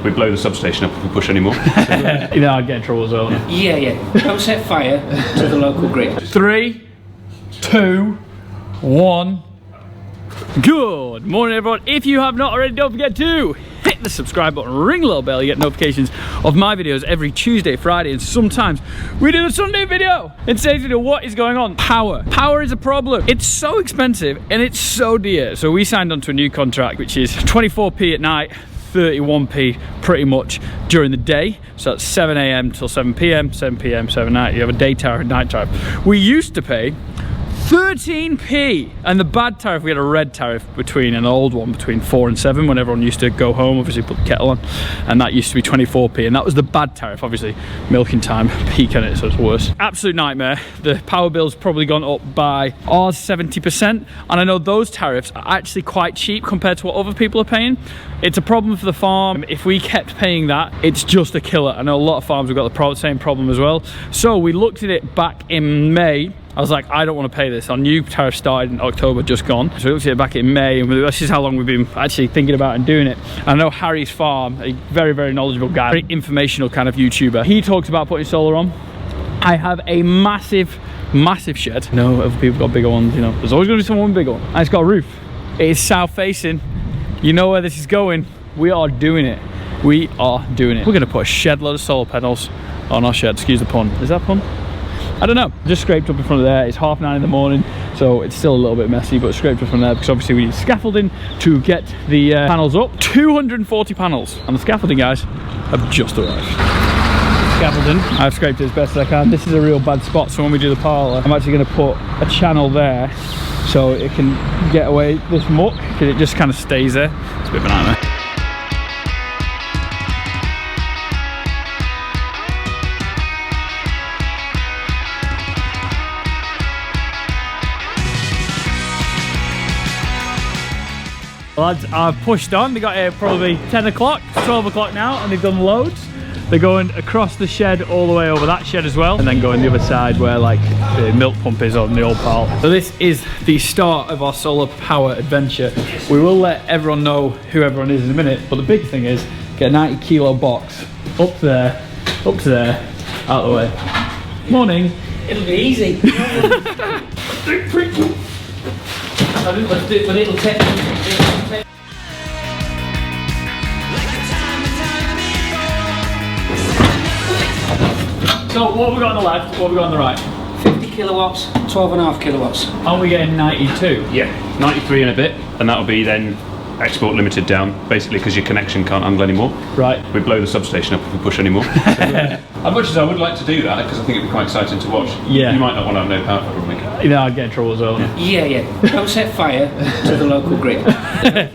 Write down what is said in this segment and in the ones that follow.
we blow the substation up if we push any more. You know, I'd get in trouble as well. Yeah, yeah. Don't set fire to the local grid. 3, 2, 1. Good morning, everyone. If you have not already, don't forget to hit the subscribe button, ring the little bell. You get notifications of my videos every Tuesday, Friday, and sometimes we do a Sunday video. In today's video, what is going on? Power is a problem. It's so expensive and it's so dear. So we signed onto a new contract, which is 24p at night, 31p pretty much during the day. So that's 7 a.m. till 7 p.m, 7 p.m, 7 night. You have a day tariff and night tariff. We used to pay 13p, and the bad tariff, we had a red tariff between an old one between 4 and 7 when everyone used to go home, obviously put the kettle on, and that used to be 24p, and that was the bad tariff. Obviously milking time, peak on it, so it's worse. Absolute nightmare. The power bill's probably gone up by ours 70%, and I know those tariffs are actually quite cheap compared to what other people are paying. It's a problem for the farm. If we kept paying that, it's just a killer. I know a lot of farms have got the same problem as well. So we looked at it back in May. I was like, I don't want to pay this. Our new tariff started in October, just gone. So we looked at it back in May, and this is how long we've been actually thinking about and doing it. And I know Harry's Farm, a very, very knowledgeable guy, very informational kind of YouTuber. He talks about putting solar on. I have a massive shed. No, other people got bigger ones, you know. There's always going to be someone with a bigger one. And it's got a roof. It is south facing. You know where this is going. We are doing it. We are doing it. We're going to put a shed load of solar panels on our shed. Excuse the pun. Is that a pun? I don't know. Just scraped up in front of there. It's 9:30 in the morning, so it's still a little bit messy, but scraped up from there because obviously we need scaffolding to get the panels up. 240 panels, and the scaffolding guys have just arrived. Scaffolding, I've scraped it as best as I can. This is a real bad spot, so when we do the parlour, I'm actually going to put a channel there so it can get away this muck, because it just kind of stays there. It's a bit of a nightmare. Lads are pushed on. They got here probably 10 o'clock, 12 o'clock now, and they've done loads. They're going across the shed all the way over that shed as well, and then going the other side where like the milk pump is on the old pile. So this is the start of our solar power adventure. We will let everyone know who everyone is in a minute, but the big thing is get a 90 kilo box up to there, out of the way. Morning. It'll be easy. Let's do it, but it'll take. So what have we got on the left, what have we got on the right? 50 kilowatts, 12.5 kilowatts. Aren't we getting 92? Yeah, 93 and a bit, and that'll be then export limited down, basically because your connection can't handle anymore. Right. We blow the substation up if we push anymore. As much as I would like to do that, because I think it'd be quite exciting to watch, yeah, you might not want to have no power for me. You know, I'd get in trouble as well. Yeah, yeah. Don't set fire to the local grid.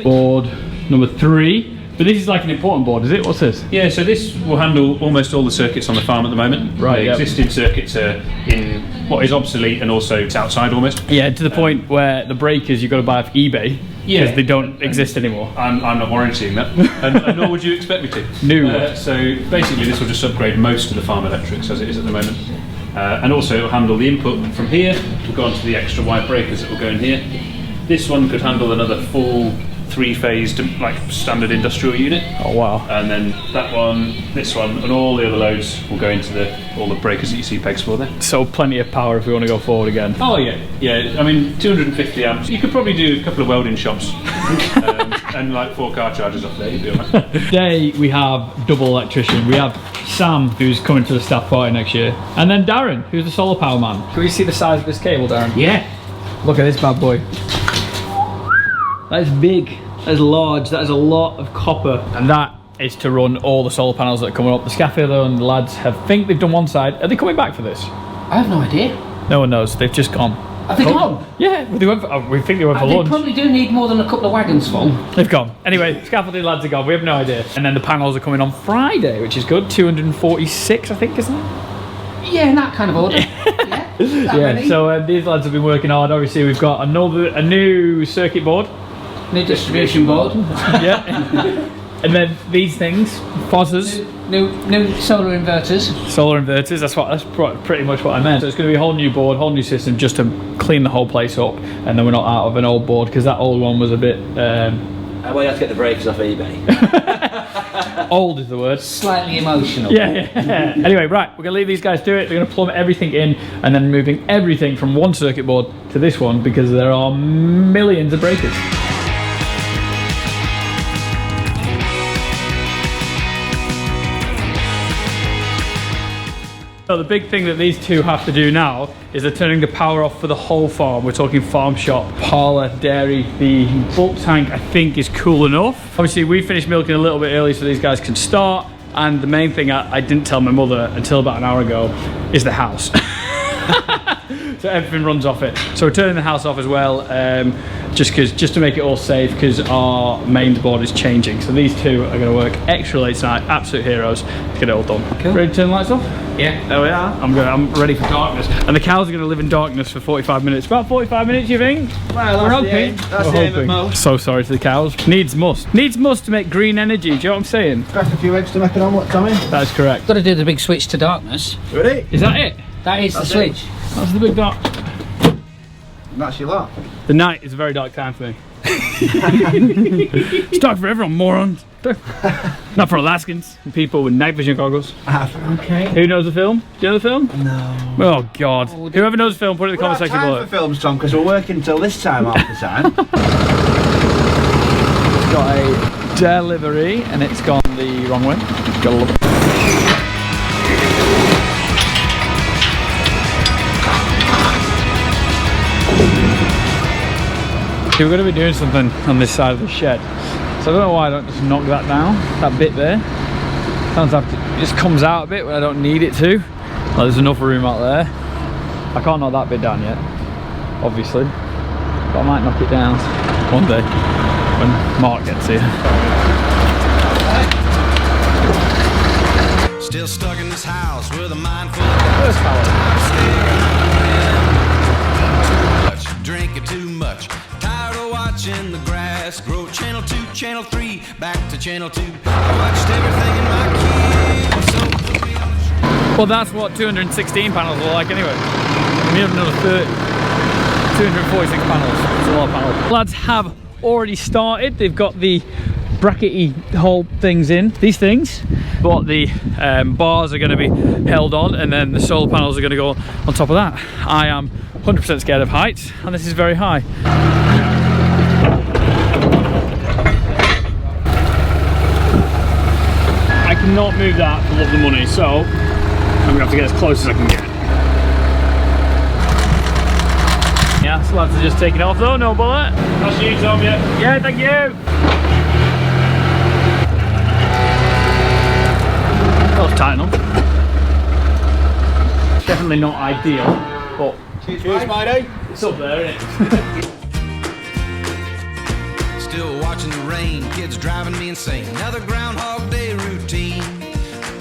Board number 3. But this is like an important board, is it? What's this? Yeah, so this will handle almost all the circuits on the farm at the moment. Right, the existing circuits are in what is obsolete, and also it's outside almost. Yeah, to the point where the breakers you've got to buy off eBay, because they don't exist anymore. I'm not warranting that, and nor would you expect me to. No. So basically this will just upgrade most of the farm electrics as it is at the moment. And also it will handle the input from here. We'll go on to the extra wide breakers that will go in here. This one could handle another full 3-phased like standard industrial unit. Oh wow. And then that one, this one, and all the other loads will go into all the breakers that you see pegs for there. So plenty of power if we want to go forward again. Oh yeah, yeah. I mean 250 amps. You could probably do a couple of welding shops and like 4 car chargers off there. You'd be alright. Today we have double electrician. We have Sam, who's coming to the staff party next year, and then Darren, who's the solar power man. Can we see the size of this cable, Darren? Yeah. Look at this bad boy. That is big, that is large, that is a lot of copper. And that is to run all the solar panels that are coming up. The scaffolder and the lads think they've done one side. Are they coming back for this? I have no idea. No one knows, they've just gone. Have they gone? Yeah, we think they went for They lunch. probably do need more than a couple of wagons full. They've gone. Anyway, scaffolding lads are gone, we have no idea. And then the panels are coming on Friday, which is good. 246, I think, isn't it? Yeah, in that kind of order. Yeah, so these lads have been working hard. Obviously we've got a new circuit board. New distribution board. Yeah. And then these things, FOSs. New solar inverters. Solar inverters, that's pretty much what I meant. So it's going to be a whole new board, whole new system, just to clean the whole place up, and then we're not out of an old board, because that old one was a bit... Well, you have to get the breakers off eBay. Old is the word. Slightly emotional. Yeah. Anyway, right, we're gonna leave these guys to it. They're gonna plumb everything in and then moving everything from one circuit board to this one because there are millions of breakers. So the big thing that these two have to do now is they're turning the power off for the whole farm. We're talking farm shop, parlour, dairy. The bulk tank I think is cool enough. Obviously we finished milking a little bit early so these guys can start. And the main thing I didn't tell my mother until about an hour ago is the house. So everything runs off it. So we're turning the house off as well, just to make it all safe because our mains board is changing. So these two are going to work extra late tonight, absolute heroes, to get it all done. Cool. Ready to turn the lights off? Yeah. There we are. I'm ready for darkness. And the cows are going to live in darkness for 45 minutes. About 45 minutes, you think? Well, we're hoping. That's the aim at most. So sorry to the cows. Needs must. Needs must to make green energy. Do you know what I'm saying? Press a few eggs to make an omelette, Tommy. That's correct. Got to do the big switch to darkness. Ready? Is that it? That is the switch. That's the big dark. That's your lot. The night is a very dark time for me. It's dark for everyone, morons. Not for Alaskans and people with night vision goggles. Okay. Who knows the film? Do you know the film? No. Oh God. Whoever knows the film, put it in the comment section below. For films, Tom, because we're working until this time half the time. It's got a delivery and it's gone the wrong way. Gotta love it. We're going to be doing something on this side of the shed, so I don't know why I don't just knock that down, that bit there. Sometimes it just comes out a bit when I don't need it to. Well, there's enough room out there. I can't knock that bit down yet, obviously, but I might knock it down one day when Mark gets here. Still stuck in this house with a mind full of First power. drinking too much. Tired of watching the grass grow. Channel 2, Channel 3, back to Channel 2. I watched everything in my kids. So put me on the show. Well, that's what 216 panels are like anyway. We have another 246 panels. It's a lot of panels. Lads have already started. They've got the brackety hole things in, these things, but the bars are going to be held on and then the solar panels are going to go on top of that. I am 100% scared of heights and this is very high. I cannot move that for love of the money, so I'm going to have to get as close as I can get. Yeah, so lads are just taking off though, no bullet. That's you, Tom, yeah? Yeah, thank you. That was tight enough. Definitely not ideal, but Cheers, matey. it's up there, isn't it? Still watching the rain, kids driving me insane. Another Groundhog Day routine.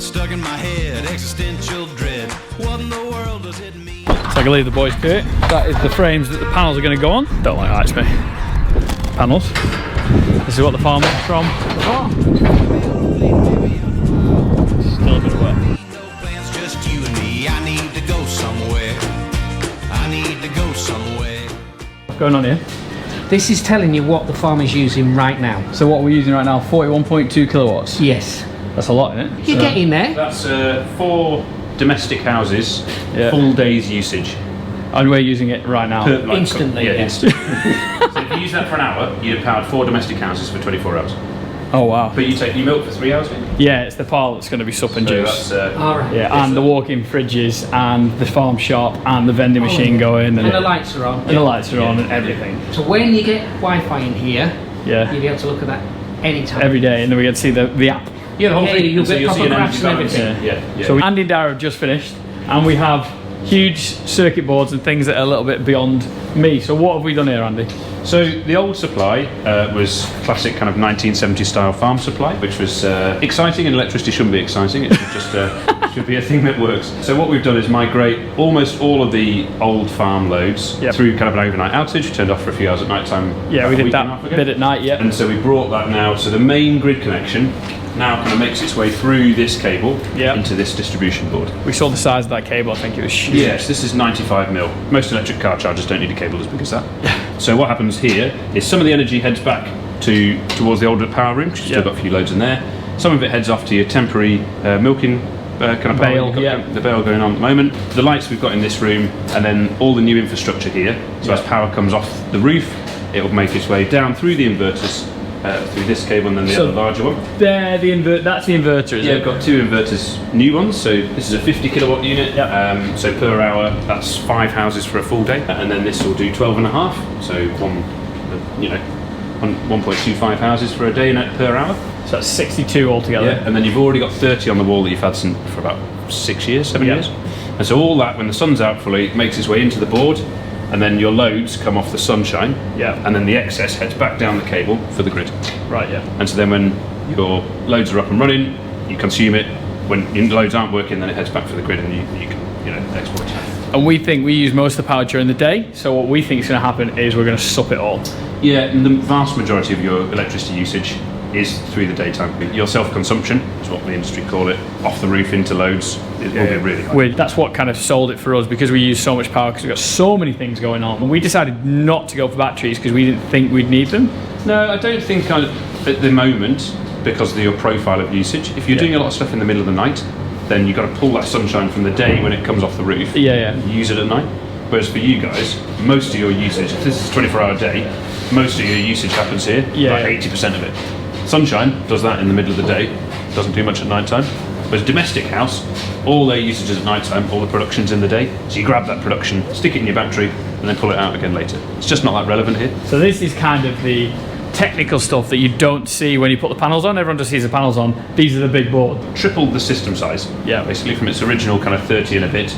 Stuck in my head, existential dread. What in the world does it mean? So I can leave the boys to it. That is the frames that the panels are going to go on. Don't like heights, me. Panels. This is what the farm was from the farm. Still a bit of work. No plans, just you and me. I need to go somewhere. I need to go somewhere. What's going on here? This is telling you what the farm is using right now. So what we're using right now, 41.2 kilowatts. Yes. That's a lot, isn't it? You're getting there. That's 4 domestic houses, Yeah. full day's usage. And we're using it right now. Instantly, Yeah, yeah. instant. So if you use that for an hour, you'd have powered 4 domestic houses for 24 hours. Oh wow. But you take your milk for 3 hours, don't you? Yeah, it's the pile that's going to be sup and So juice. that's, All right. Yeah, and the walk-in fridges and the farm shop and the vending machine going And the lights are on. and the lights are on and everything. So when you get Wi-Fi in here, Yeah, you'll be able to look at that anytime. every day, and then we get to see the app. yeah, the whole Yeah, thing. you'll So get you'll see proper an graphs energy and balance. everything. Yeah. So Andy and Dara have just finished, and we have huge circuit boards and things that are a little bit beyond me. So what have we done here, Andy? So the old supply was classic kind of 1970s style farm supply, which was exciting, and electricity shouldn't be exciting. It should just should be a thing that works. So what we've done is migrate almost all of the old farm loads Yep. through kind of an overnight outage, turned off for a few hours at night time. Yeah, about we a did week and a that half ago. bit at night, yeah. And so we brought that now, so the main grid connection now kind of makes its way through this cable Yep. into this distribution board. We saw the size of that cable, I think it was huge. Yes, this is 95 mil. Most electric car chargers don't need a cable as big as that. So what happens here is some of the energy heads back towards the older power room, which has still Yeah. got a few loads in there. Some of it heads off to your temporary milking kind of Bale, the bale going on at the moment. The lights we've got in this room, and then all the new infrastructure here. So as power comes off the roof, it will make its way down through the inverters, through this cable and then the other larger one. That's the inverter, is it? We've got 2 inverters, new ones. So this is a 50 kilowatt unit. So per hour, that's 5 houses for a full day, and then this will do 12.5. So 1.25 houses for a day per hour. So that's 62 altogether. Yeah, and then you've already got 30 on the wall that you've had for about 6 years, 7 years. And so all that, when the sun's out fully, makes its way into the board, and then your loads come off the sunshine, and then the excess heads back down the cable for the grid. Right, And so then when your loads are up and running, you consume it. When your loads aren't working, then it heads back for the grid, and you can export it. And we think we use most of the power during the day, so what we think is going to happen is we're going to sup it all. Yeah, and the vast majority of your electricity usage is through the daytime. Your self-consumption, is what the industry call it, off the roof into loads, will be really high. That's what kind of sold it for us, because we use so much power, because we've got so many things going on. And we decided not to go for batteries because we didn't think we'd need them. No, I don't think at the moment, because of your profile of usage. If you're doing a lot of stuff in the middle of the night, then you've got to pull that sunshine from the day when it comes off the roof and use it at night. Whereas for you guys, most of your usage, if this is a 24-hour day, most of your usage happens here, like 80% of it. Sunshine does that in the middle of the day, doesn't do much at night time. Whereas domestic house, all their usage is at night time, all the production's in the day. So you grab that production, stick it in your battery, and then pull it out again later. It's just not that relevant here. So this is kind of the technical stuff that you don't see when you put the panels on. Everyone just sees the panels on. These are the big board. Tripled the system size. Basically from its original kind of 30 and a bit,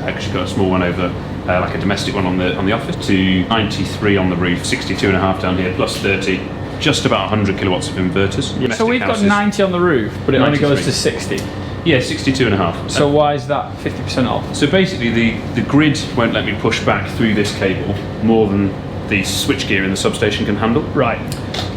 actually got a small one over, like a domestic one on the office, to 93 on the roof, 62.5 down here, plus 30. Just about 100 kilowatts of inverters. So we've got 90 on the roof, but it only goes to 60. Yeah, 62.5. So why is that 50% off? So basically the grid won't let me push back through this cable more than the switchgear in the substation can handle. Right.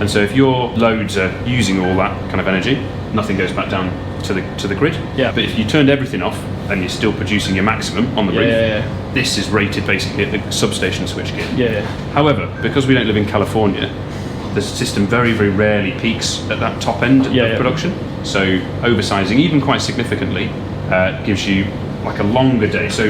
And so if your loads are using all that kind of energy, nothing goes back down to the grid. Yeah. But if you turned everything off and you're still producing your maximum on the roof, this is rated basically at the substation switchgear. However, because we don't live in California, the system very, very rarely peaks at that top end of production. So oversizing, even quite significantly, gives you like a longer day. So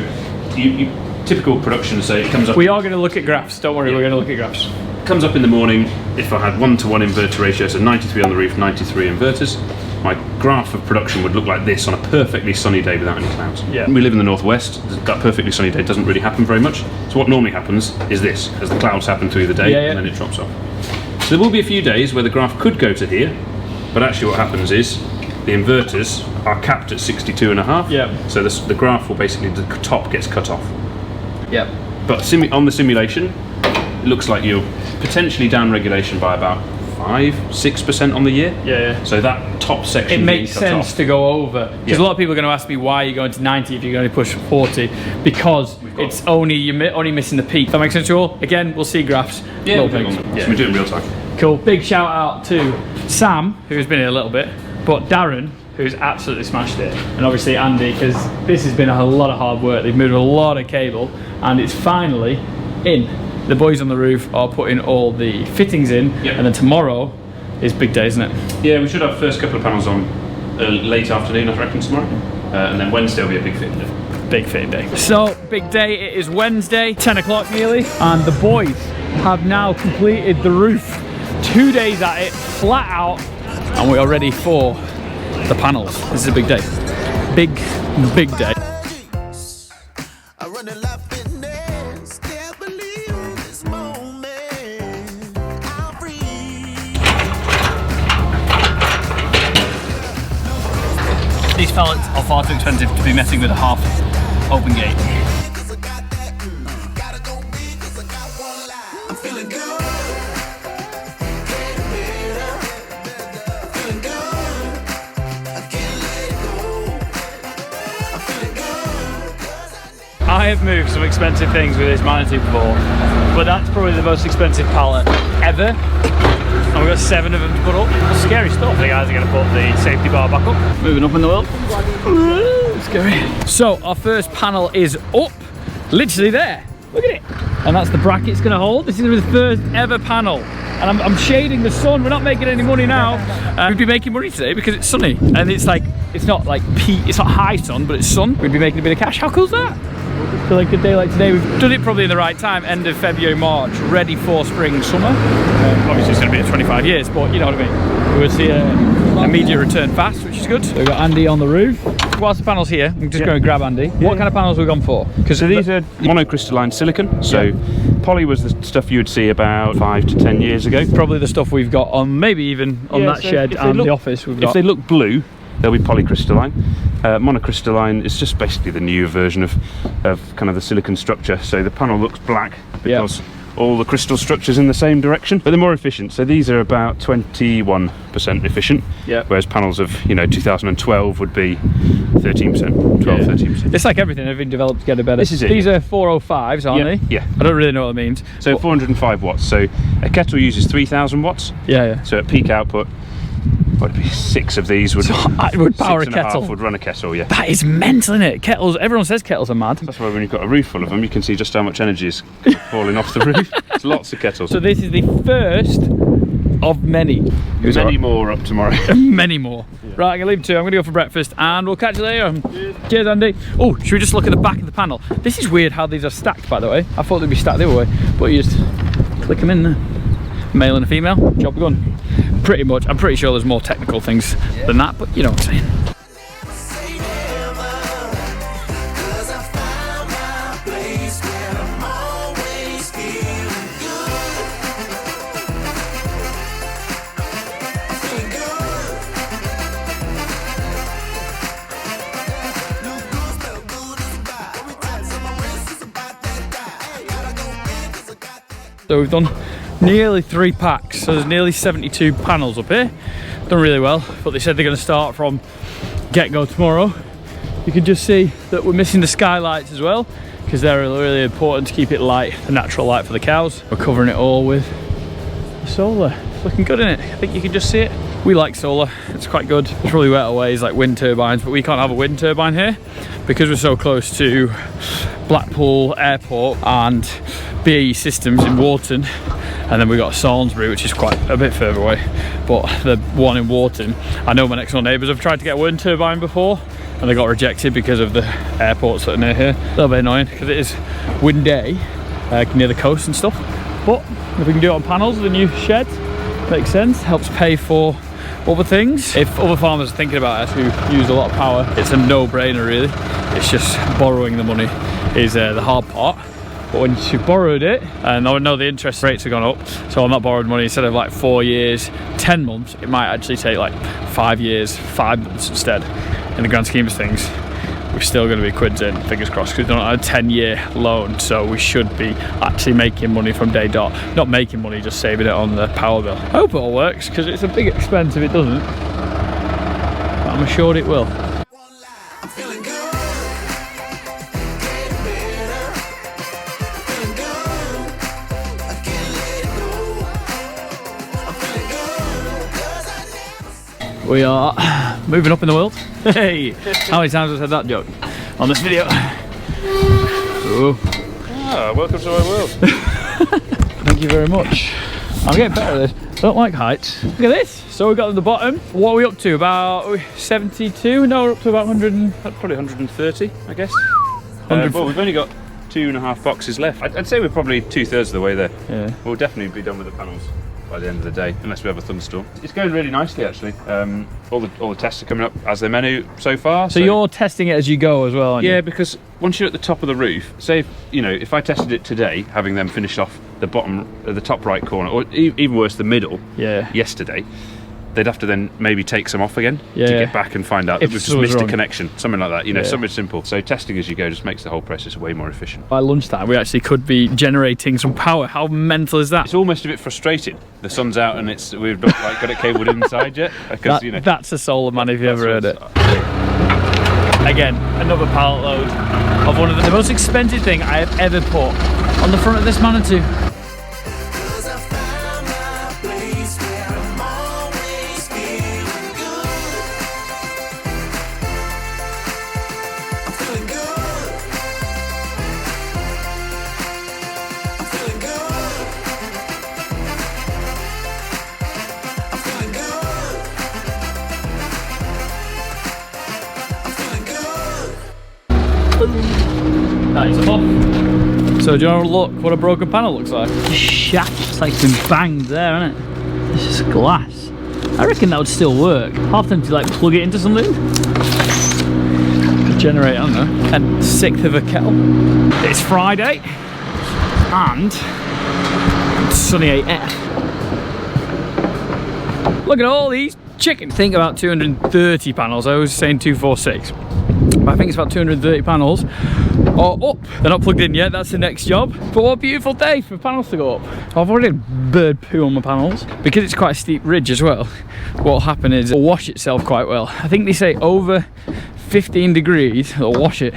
you typical production, say it comes up. We are going to look at graphs. Don't worry, we're going to look at graphs. Comes up in the morning. If I had 1-to-1 inverter ratio, so 93 on the roof, 93 inverters, my graph of production would look like this on a perfectly sunny day without any clouds. We live in the northwest. That perfectly sunny day doesn't really happen very much. So what normally happens is this, as the clouds happen through the day, and then it drops off. So there will be a few days where the graph could go to here, but actually what happens is the inverters are capped at 62.5. So the graph will basically, the top gets cut off. But on the simulation, it looks like you're potentially down regulation by about 5-6% on the year. So that top section. It makes sense to go over, because a lot of people are going to ask me why you're going to 90 if you're going to push 40, because it's you're only missing the peak. That makes sense to you all? Again, we'll see graphs. So we do it in real time. Cool. Big shout out to Sam, who's been here a little bit, but Darren, who's absolutely smashed it, and obviously Andy, because this has been a lot of hard work. They've moved a lot of cable, and it's finally in. The boys on the roof are putting all the fittings in, and then tomorrow is big day, isn't it? Yeah, we should have first couple of panels on late afternoon, I reckon, tomorrow, and then Wednesday will be a big fitting day. Big fitting day. So, big day. It is Wednesday, 10 o'clock nearly, and the boys have now completed the roof. 2 days at it, flat out, and we are ready for the panels. This is a big day. Big day. These pallets are far too expensive to be messing with a half open gate. I have moved some expensive things with this Manatee before, but that's probably the most expensive pallet ever. And we've got 7 of them to put up. Scary stuff. The guys are going to put the safety bar back up. Moving up in the world. Scary. So our first panel is up, literally there. Look at it. And that's the bracket it's going to hold. This is the first ever panel and I'm shading the sun. We're not making any money now. We'd be making money today because it's sunny, and it's like, it's not like it's not high sun, but it's sun. We'd be making a bit of cash. How cool is that? So like a day like today, we've done it probably in the right time, end of February, March, ready for spring, summer. Obviously it's going to be at 25 years, but you know what I mean. We'll see a media return fast, which is good. So we've got Andy on the roof. Whilst the panel's here, I'm just going to grab Andy. What kind of panels have we gone for? Because these are monocrystalline silicon, so poly was the stuff you would see about 5 to 10 years ago. Probably the stuff we've got on, maybe even on that shed and the office we've got. If they look blue, they'll be polycrystalline. Monocrystalline is just basically the newer version of kind of the silicon structure. So the panel looks black because all the crystal structures in the same direction, but they're more efficient. So these are about 21% efficient, whereas panels of 2012 would be 13%, 12, 13%. It's like everything developed to get a better. This is it. These are 405s, aren't they? Yeah. I don't really know what that means. So 405 watts. So a kettle uses 3,000 watts. Yeah. So at peak output, would be 6 of these would power a kettle. Would run a kettle, yeah. That is mental, isn't it? Kettles. Everyone says kettles are mad. That's why when you've got a roof full of them, you can see just how much energy is falling off the roof. It's lots of kettles. So this is the first of many. Many more up tomorrow. Many more. Yeah. Right, I'm gonna leave it to you. I'm gonna go for breakfast, and we'll catch you later. Cheers, Andy. Oh, should we just look at the back of the panel? This is weird how these are stacked, by the way. I thought they'd be stacked the other way, but you just click them in there. Male and a female, job done. Pretty much. I'm pretty sure there's more technical things than that, but you know what I'm saying. So we've done nearly 3 packs, so there's nearly 72 panels up here. Done really well, but they said they're going to start from get-go tomorrow. You can just see that we're missing the skylights as well, because they're really important to keep it light, the natural light for the cows. We're covering it all with solar. It's looking good, isn't it? I think you can just see it. We like solar, it's quite good. It's probably better ways like wind turbines, but we can't have a wind turbine here because we're so close to Blackpool Airport and BAE Systems in Wharton, and then we've got Salisbury, which is quite a bit further away. But the one in Wharton, I know my next door neighbours have tried to get a wind turbine before and they got rejected because of the airports that are near here. A little bit annoying because it is windy near the coast and stuff, but if we can do it on panels with the new shed, makes sense, helps pay for other things. If other farmers are thinking about us who use a lot of power, it's a no-brainer really. It's just borrowing the money is the hard part. But when you've borrowed it, and I know the interest rates have gone up, so on that borrowed money, instead of like 4 years, 10 months, it might actually take like 5 years, 5 months instead. In the grand scheme of things, we're still going to be quids in, fingers crossed, because we're on a 10-year loan, so we should be actually making money from day dot. Not making money, just saving it on the power bill. I hope it all works, because it's a big expense if it doesn't, but I'm assured it will. We are moving up in the world. Hey! How many times have I said that joke on this video? Oh. Ah, welcome to my world. Thank you very much. I'm getting better at this. I don't like heights. Look at this. So we got to the bottom. What are we up to? About 72? No, we're up to about 100 and... Probably 130, I guess. Well, we've only got 2.5 boxes left. I'd say we're probably 2/3 of the way there. Yeah. We'll definitely be done with the panels by the end of the day, unless we have a thunderstorm. It's going really nicely actually. All the tests are coming up as they're meant so far. So you're testing it as you go as well, aren't you? Yeah, because once you're at the top of the roof, say if I tested it today, having them finished off the bottom, the top right corner, or even worse, the middle, yesterday, they'd have to then maybe take some off again to get back and find out that we've just missed a connection, something like that, something simple. So testing as you go just makes the whole process way more efficient. By lunchtime we actually could be generating some power. How mental is that? It's almost a bit frustrating. The sun's out and we've not quite got it cabled inside yet. Because, that's a solar man if you ever heard it. Again, another pallet load of one of the most expensive thing I have ever put on the front of this Manitou. That is off. So do you want to look what a broken panel looks like? The shaft's like been banged there, isn't it? It's just glass. I reckon that would still work. Half tempted to like plug it into something. Could generate, I don't know, a sixth of a kettle. It's Friday and it's sunny AF. Look at all these chickens. Think about 230 panels. I was saying 246. But I think it's about 230 panels are up. They're not plugged in yet, that's the next job. But what a beautiful day for panels to go up. I've already had bird poo on my panels. Because it's quite a steep ridge as well, what'll happen is it'll wash itself quite well. I think they say over 15 degrees, it'll wash it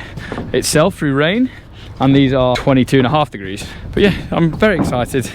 itself through rain. And these are 22.5 degrees. But yeah, I'm very excited.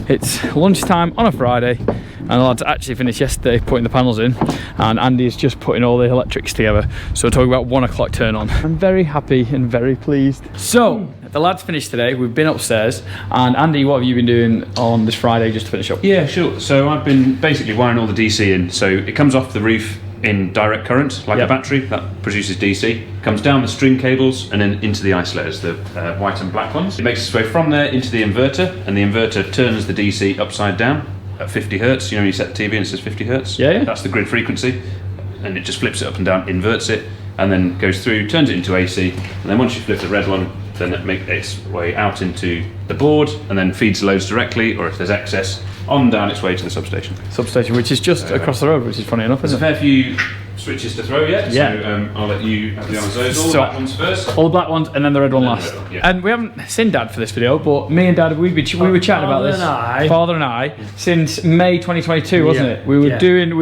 It's lunchtime on a Friday. And the lads actually finished yesterday putting the panels in, and Andy's just putting all the electrics together. So we're talking about 1 o'clock turn on. I'm very happy and very pleased. So the lads finished today. We've been upstairs, and Andy, what have you been doing on this Friday just to finish up? Yeah, sure. So I've been basically wiring all the DC in. So it comes off the roof in direct current, like a battery that produces DC. Comes down the string cables and then into the isolators, the white and black ones. It makes its way from there into the inverter, and the inverter turns the DC upside down at 50 hertz. You know, when you set the TV and it says 50 hertz? Yeah. That's the grid frequency. And it just flips it up and down, inverts it, and then goes through, turns it into AC. And then once you flip the red one, then it makes its way out into the board and then feeds the loads directly, or if there's excess, on down its way to the substation. Substation, which is just across the road, which is funny enough, There's a isn't it? fair few switches to throw yet, Yeah. so I'll let you have the honours of those. All the black ones first. All the black ones and then the red one And last. the red one, yeah. And we haven't seen Dad for this video, but me and Dad, we were chatting about this. Father and I, since May 2022, wasn't it? We were doing.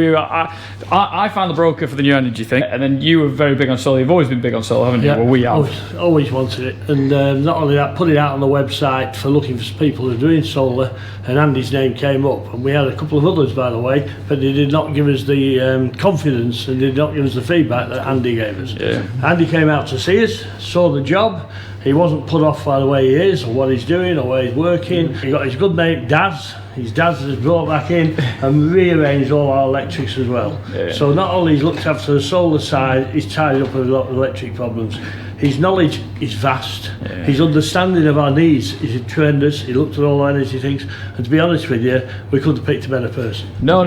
I found the broker for the new energy thing, and then you were very big on solar. You've always been big on solar, haven't you? Yeah, Well, we have. always wanted it, and not only that, put it out on the website for looking for people who are doing solar, and Andy's name came up, and we had a couple of others, by the way, but they did not give us the confidence and did not give us the feedback that Andy gave us. Yeah. Andy came out to see us, saw the job. He wasn't put off by the way he is, or what he's doing, or where he's working. He got his good mate Daz. His Daz has brought back in and rearranged all our electrics as well. Yeah. So not only he's looked after the solar side, he's tied up with a lot of electric problems. His knowledge is vast. Yeah. His understanding of our needs is tremendous. He looked at all energy things, and to be honest with you, we couldn't have picked a better person. No.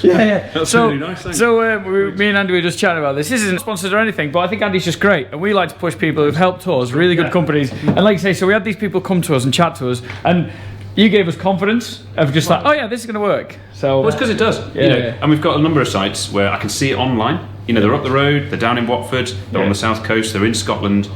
Yeah. That's so, really nice, thanks. So me and Andy were just chatting about this. This isn't sponsored or anything, but I think Andy's just great, and we like to push people who've helped us, really good companies. And like you say, so we had these people come to us and chat to us, and you gave us confidence of just like, oh yeah, this is going to work. So Well, it's because it does. Yeah, you know, yeah. And we've got a number of sites where I can see it online. You know, they're up the road, they're down in Watford, they're on the south coast, they're in Scotland.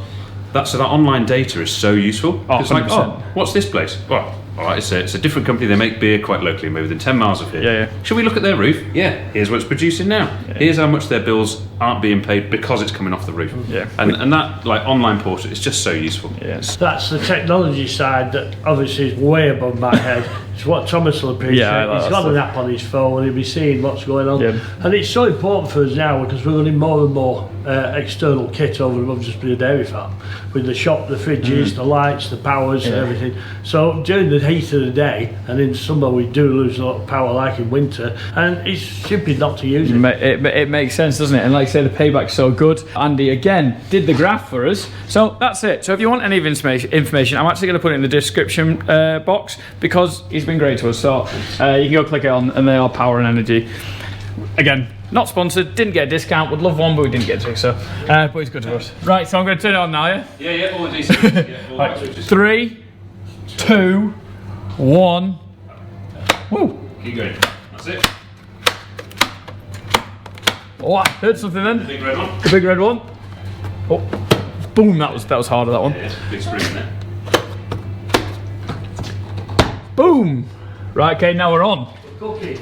So that online data is so useful. Oh, It's like, 100%. what's this place? Well, all right, it's a different company. They make beer quite locally, maybe within 10 miles of here. Yeah. Should we look at their roof? Yeah. Here's what it's producing now. Here's how much their bills aren't being paid because it's coming off the roof. Yeah. And that like online portal is just so useful. Yes. That's the technology side that obviously is way above my head. It's what Thomas will appreciate. Yeah, He's got an app on his phone, he'll be seeing what's going on. Yeah. And it's so important for us now because we're running more and more external kit over and above just being a dairy farm. With the shop, the fridges, the lights, the powers and everything. So during the heat of the day, and in summer we do lose a lot of power like in winter, and it's stupid not to use it. It makes sense, doesn't it? And like I say, the payback's so good. Andy again did the graph for us, so that's it. So if you want any of information, I'm actually going to put it in the description box because he's been great to us. So you can go click it on, and they are power and energy. Again, not sponsored, didn't get a discount. Would love one, but we didn't get to. So, but it's good to us. Right, so I'm going to turn it on now. Yeah. Yeah, all the DC. Yeah, all Right, the switches. 3, 2, 1. Woo! Keep going. That's it. Oh, I heard something then. Big red one. The big red one. Oh, boom! That was harder. That one. Yeah, big spring in there. Boom! Right, okay, now we're on.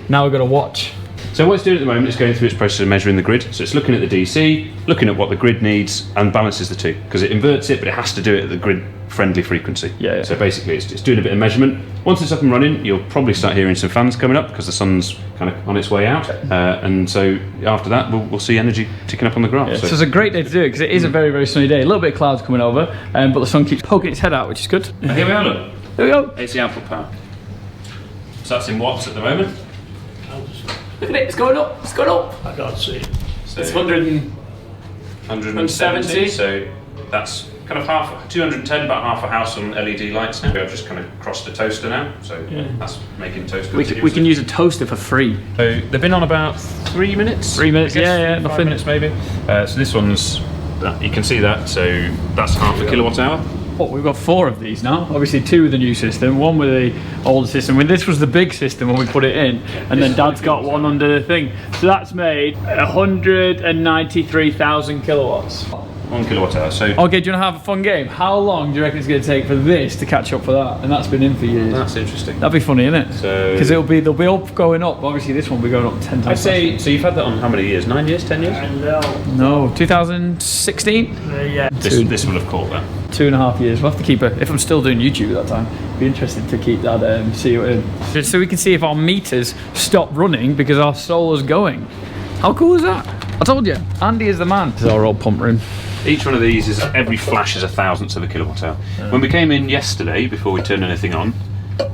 Now we've got to watch. So what it's doing at the moment is going through its process of measuring the grid. So it's looking at the DC, looking at what the grid needs, and balances the two. Because it inverts it, but it has to do it at the grid-friendly frequency. Yeah. So basically, it's doing a bit of measurement. Once it's up and running, you'll probably start hearing some fans coming up because the sun's kind of on its way out. And so after that, we'll see energy ticking up on the graph. Yeah, so it's a great day to do it because it is a very, very sunny day. A little bit of clouds coming over, but the sun keeps poking its head out, which is good. Here we are, look. There we go. AC output power. So that's in watts at the moment. Look at it, it's going up. It's going up. I can't see it. So It's 100 and 170. So that's kind of half 210, about half a house on LED lights now. I've just kind of crossed a toaster now, so that's making toast. We can use a toaster for free. So they've been on about 3 minutes. 3 minutes, I guess, yeah, 5 nothing. minutes maybe. So this one's, you can see that, so that's half a kilowatt hour. Oh, we've got 4 of these now. Obviously 2 with the new system, 1 with the old system. When this was the big system when we put it in, and then Dad's got one under the thing. So that's made 193,000 kilowatts. 1 kilowatt hour. So Okay, do you want to have a fun game? How long do you reckon it's going to take for this to catch up for that? And that's been in for years. that's interesting. That'd be funny, isn't it? So- Because they'll be all going up. Obviously, this one will be going up 10 times. I'd say, so you've had that on how many years? 9 years? 10 years? No, 2016. Yeah. This will have caught that. 2.5 years. We'll have to keep it. If I'm still doing YouTube at that time, be interested to keep that. See it in. So we can see if our meters stop running because our solar's going. How cool is that? I told you, Andy is the man. This is our old pump room. Each one of these is, every flash is 1,000th of a kilowatt hour. When we came in yesterday, before we turned anything on,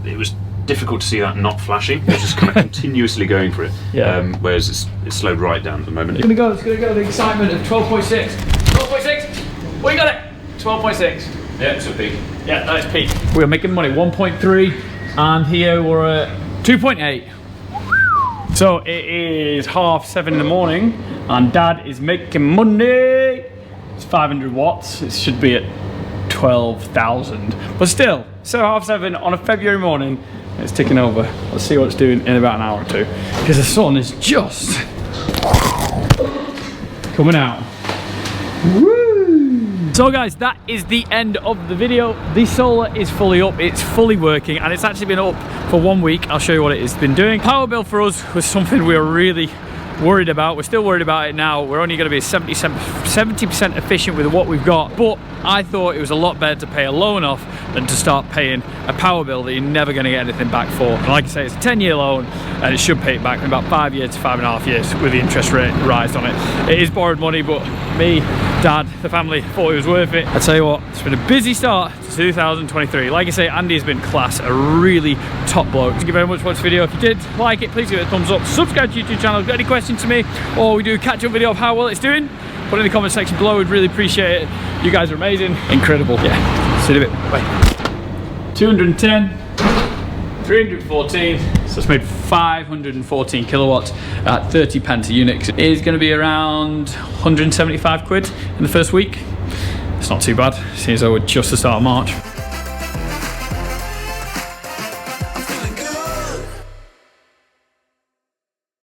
it was difficult to see that not flashing. It was just kind of continuously going for it. Yeah. Whereas it's slowed right down at the moment. It's gonna go. The excitement of 12.6. 12.6. We got it. 12.6. Yeah, it's a peak. Yeah, that is peak. We're making money. 1.3, and here we're at 2.8. So it is 7:30 in the morning, and Dad is making money. It's 500 watts. It should be at 12,000. But still, so 7:30 on a February morning, it's ticking over. Let's see what it's doing in about an hour or two, because the sun is just coming out. Woo! So guys, that is the end of the video. The solar is fully up, it's fully working, and it's actually been up for 1 week. I'll show you what it has been doing. Power bill for us was something we were really worried about. We're still worried about it now. We're only going to be 70% efficient with what we've got, but I thought it was a lot better to pay a loan off than to start paying a power bill that you're never going to get anything back for. And like I say, it's a 10-year loan, and it should pay it back in about 5 years to 5.5 years with the interest rate rise on it. It is borrowed money, but me, Dad, the family thought it was worth it. I tell you what, it's been a busy start to 2023. Like I say, Andy has been class, a really top bloke. Thank you very much for watching this video. If you did like it, please give it a thumbs up. Subscribe to the YouTube channel. If you've got any questions to me, or we do a catch-up video of how well it's doing, put it in the comment section below. We'd really appreciate it. You guys are amazing. Incredible. Yeah. See you in a bit. Bye. 210, 314. So it's made 514 kilowatts at 30 pence a unit. It is going to be around 175 quid in the first week. It's not too bad, seeing as though we're just the start of March.